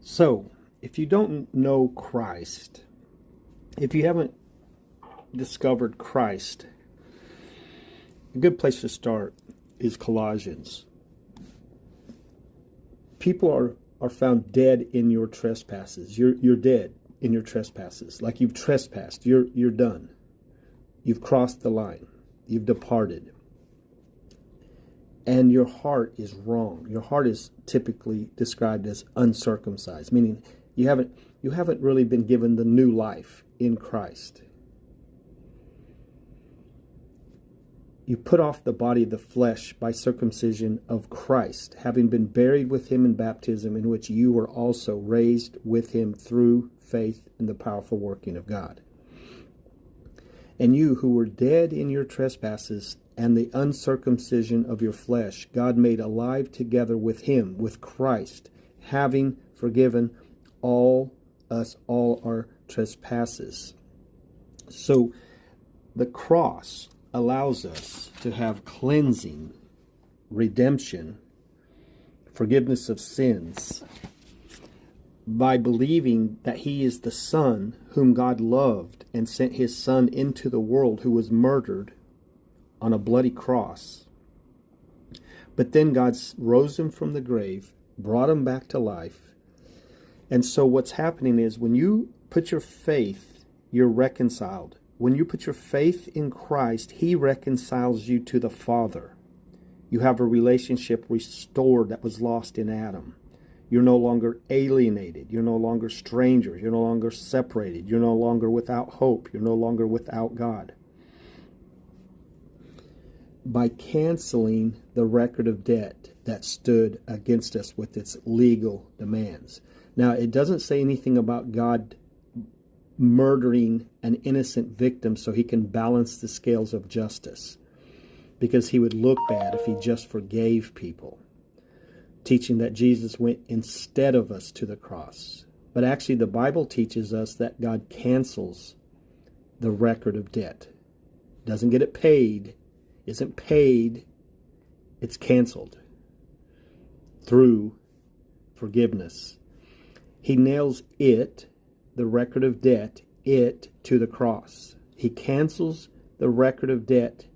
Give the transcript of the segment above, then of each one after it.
So, if you don't know Christ, if you haven't discovered Christ, a good place to start is Colossians. People are found dead in your trespasses. You're dead in your trespasses. Like you've trespassed. You're done. You've crossed the line. You've departed. And your heart is wrong. Your heart is typically described as uncircumcised, meaning you haven't really been given the new life in Christ. You put off the body of the flesh by circumcision of Christ, having been buried with him in baptism, in which you were also raised with him through faith in the powerful working of God. And you who were dead in your trespasses and the uncircumcision of your flesh, God made alive together with him, with Christ, having forgiven all our trespasses. So the cross allows us to have cleansing, redemption, forgiveness of sins by believing that he is the Son whom God loved and sent his Son into the world, who was murdered on a bloody cross. But then God rose him from the grave, brought him back to life. And so what's happening is when you put your faith, you're reconciled. When you put your faith in Christ, he reconciles you to the Father. You have a relationship restored that was lost in Adam. You're no longer alienated. You're no longer strangers. You're no longer separated. You're no longer without hope. You're no longer without God. By canceling the record of debt that stood against us with its legal demands. Now, it doesn't say anything about God murdering an innocent victim so he can balance the scales of justice, because he would look bad if he just forgave people, teaching that Jesus went instead of us to the cross. But actually the Bible teaches us that God cancels the record of debt. Doesn't get it paid, isn't paid, it's canceled through forgiveness. He nails it, the record of debt, it to the cross. He cancels the record of debt.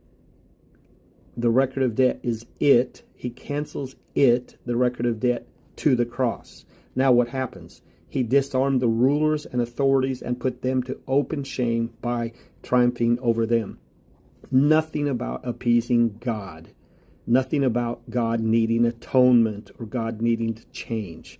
The record of debt is it. He cancels it, the record of debt, to the cross. Now what happens? He disarmed the rulers and authorities and put them to open shame by triumphing over them. Nothing about appeasing God. Nothing about God needing atonement or God needing to change.